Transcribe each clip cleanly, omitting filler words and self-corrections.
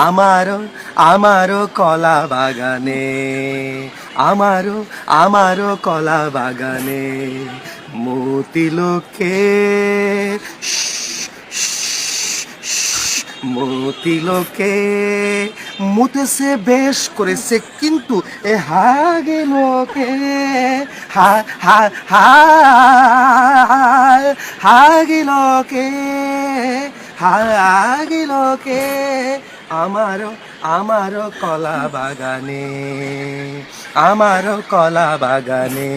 আমারও আমারও কলা বাগানে, আমারও আমারও কলা বাগানে মতি লোকে মতি লোকে মুতেছে বেশ করেছে, কিন্তু এ হাগে লোকে হা হা হা হাগি লোকে হাগি লোকে আমারও আমারও কলা বাগানে, আমারও কলা বাগানে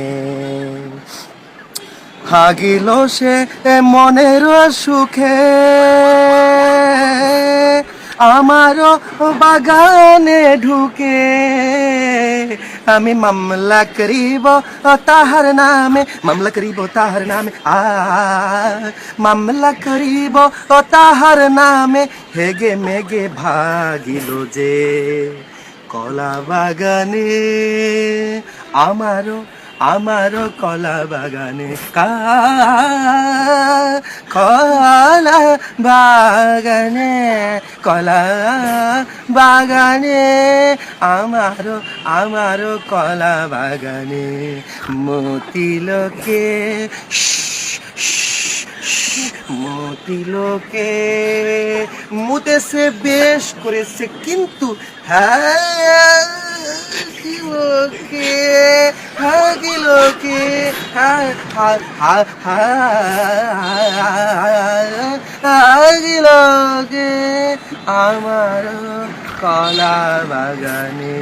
হাগিল সে মনের সুখে, আমারও বাগানে ঢুকে আমি মামলা করিব তাহার নামে, মামলা করিব তাহার নামে, মামলা করিব তাহার নামে হেগে মেগে ভাগিল যে কলা বাগানে, আমারও আমারও কলা বাগানে কলা বাগানে কলা বাগানে আমারও আমারও কলা বাগানে মতি লোকে মতি লোকে মুতেছে বেশ করেছে, কিন্তু হ্যাঁ লোকে হাগি লোকে হাগি লোকে আমার কলা বাগানে।